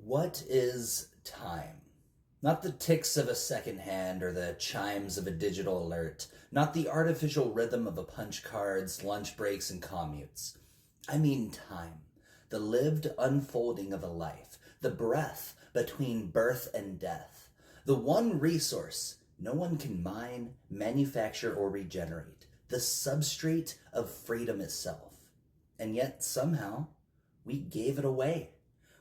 What is time? Not the ticks of a second hand or the chimes of a digital alert, not the artificial rhythm of a punch cards, lunch breaks, and commutes. I mean time, the lived unfolding of a life, the breath between birth and death, the one resource no one can mine, manufacture, or regenerate, the substrate of freedom itself. And yet, somehow, we gave it away.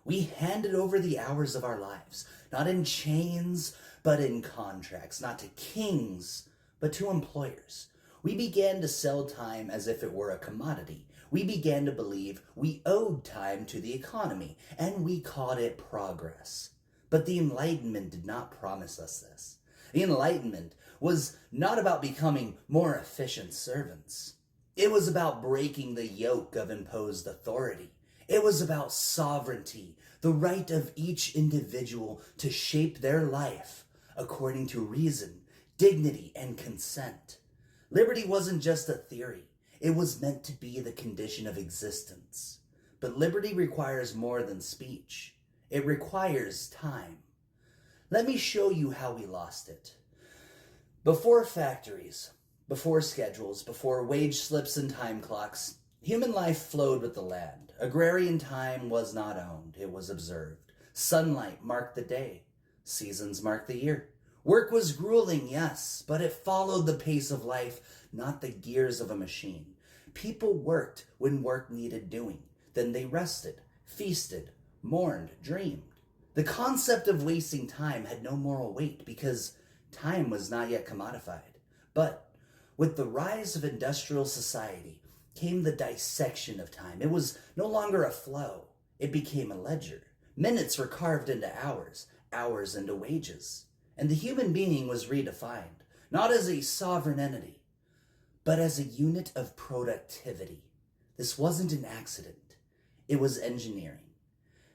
We handed over the hours of our lives, not in chains, but in contracts, not to kings, but to employers. We began to sell time as if it were a commodity. We began to believe we owed time to the economy, and we called it progress. But the Enlightenment did not promise us this. The Enlightenment was not about becoming more efficient servants. It was about breaking the yoke of imposed authority. It was about sovereignty, the right of each individual to shape their life according to reason, dignity, and consent. Liberty wasn't just a theory. It was meant to be the condition of existence. But liberty requires more than speech. It requires time. Let me show you how we lost it. Before factories, before schedules, before wage slips and time clocks, human life flowed with the land. Agrarian time was not owned, it was observed. Sunlight marked the day. Seasons marked the year. Work was grueling, yes, but it followed the pace of life, not the gears of a machine. People worked when work needed doing. Then they rested, feasted, mourned, dreamed. The concept of wasting time had no moral weight because time was not yet commodified. But with the rise of industrial society came the dissection of time. It was no longer a flow. It became a ledger. Minutes were carved into hours, hours into wages. And the human being was redefined, not as a sovereign entity, but as a unit of productivity. This wasn't an accident. It was engineering.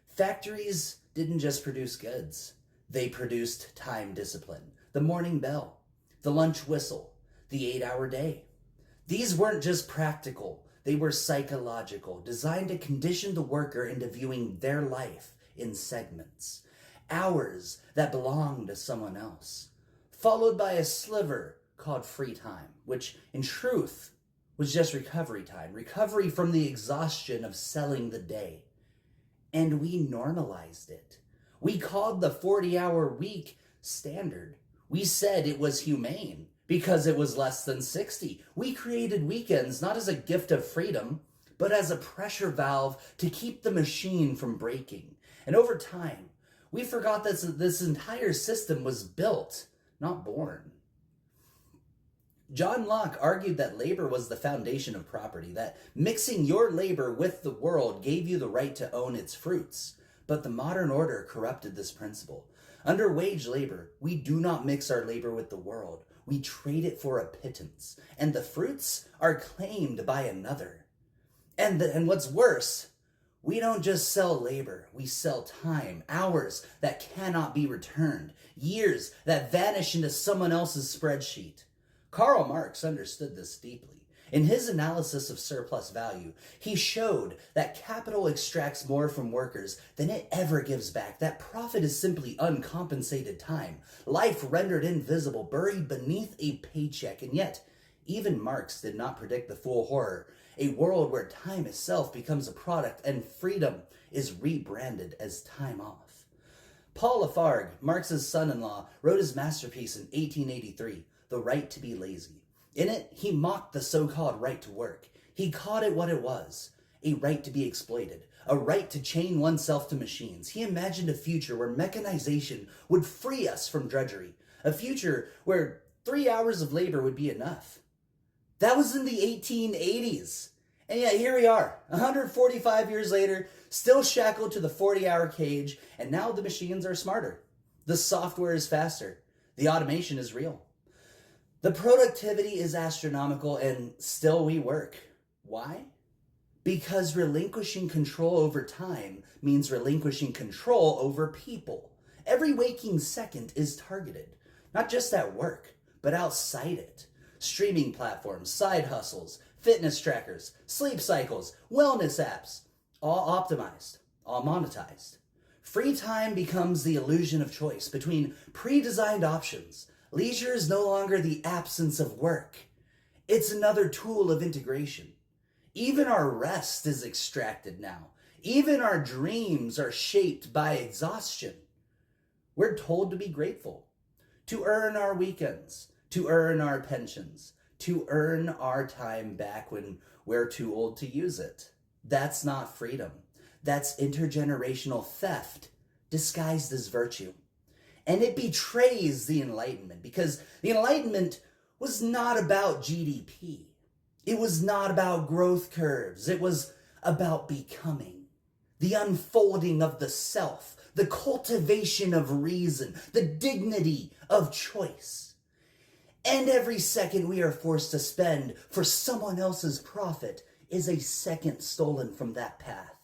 Factories didn't just produce goods. They produced time discipline, the morning bell, the lunch whistle, the 8-hour day. These weren't just practical, they were psychological, designed to condition the worker into viewing their life in segments. Hours that belonged to someone else, followed by a sliver called free time, which in truth was just recovery time, recovery from the exhaustion of selling the day. And we normalized it. We called the 40-hour week standard. We said it was humane because it was less than 60. We created weekends not as a gift of freedom, but as a pressure valve to keep the machine from breaking. And over time, we forgot that this entire system was built, not born. John Locke argued that labor was the foundation of property, that mixing your labor with the world gave you the right to own its fruits. But the modern order corrupted this principle. Under wage labor, we do not mix our labor with the world. We trade it for a pittance, and the fruits are claimed by another. And what's worse, we don't just sell labor, we sell time, hours that cannot be returned, years that vanish into someone else's spreadsheet. Karl Marx understood this deeply. In his analysis of surplus value, he showed that capital extracts more from workers than it ever gives back, that profit is simply uncompensated time, life rendered invisible, buried beneath a paycheck. And yet, even Marx did not predict the full horror, a world where time itself becomes a product and freedom is rebranded as time off. Paul Lafargue, Marx's son-in-law, wrote his masterpiece in 1883, The Right to be Lazy. In it, he mocked the so-called right to work. He called it what it was, a right to be exploited, a right to chain oneself to machines. He imagined a future where mechanization would free us from drudgery, a future where 3 hours of labor would be enough. That was in the 1880s. And yet here we are, 145 years later, still shackled to the 40-hour cage, and now the machines are smarter. The software is faster. The automation is real. The productivity is astronomical, and still we work. Why? Because relinquishing control over time means relinquishing control over people. Every waking second is targeted, not just at work, but outside it. Streaming platforms, side hustles, fitness trackers, sleep cycles, wellness apps, all optimized, all monetized. Free time becomes the illusion of choice between pre-designed options. Leisure is no longer the absence of work. It's another tool of integration. Even our rest is extracted now. Even our dreams are shaped by exhaustion. We're told to be grateful, to earn our weekends, to earn our pensions, to earn our time back when we're too old to use it. That's not freedom. That's intergenerational theft disguised as virtue. And it betrays the Enlightenment, because the Enlightenment was not about GDP. It was not about growth curves. It was about becoming, the unfolding of the self, the cultivation of reason, the dignity of choice. And every second we are forced to spend for someone else's profit is a second stolen from that path.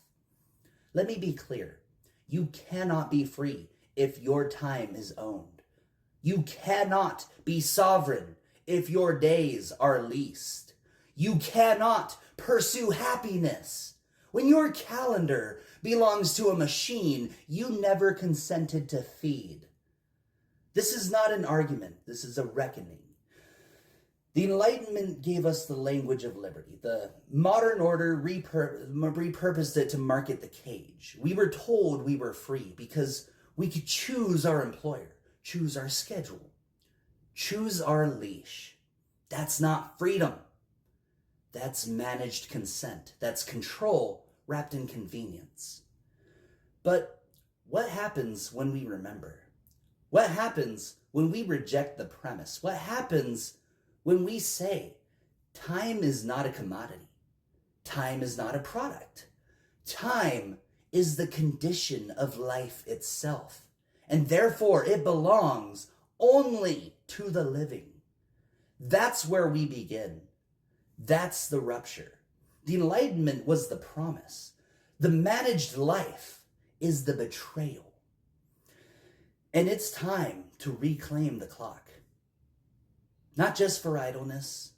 Let me be clear. You cannot be free if your time is owned. You cannot be sovereign if your days are leased. You cannot pursue happiness when your calendar belongs to a machine you never consented to feed. This is not an argument. This is a reckoning. The Enlightenment gave us the language of liberty. The modern order repurposed it to market the cage. We were told we were free because we could choose our employer, choose our schedule, choose our leash. That's not freedom. That's managed consent. That's control wrapped in convenience. But what happens when we remember? What happens when we reject the premise? What happens when we say time is not a commodity? Time is not a product. Time is the condition of life itself, and therefore it belongs only to the living. That's where we begin. That's the rupture. The Enlightenment was the promise. The managed life is the betrayal. And it's time to reclaim the clock. Not just for idleness,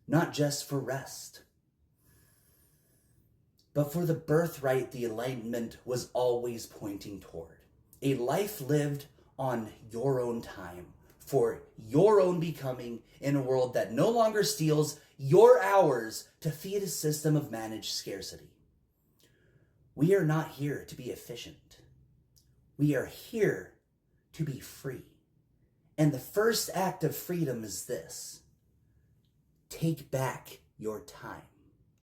not just for rest, but for the birthright the Enlightenment was always pointing toward. A life lived on your own time, for your own becoming, in a world that no longer steals your hours to feed a system of managed scarcity. We are not here to be efficient. We are here to be free. And the first act of freedom is this: take back your time.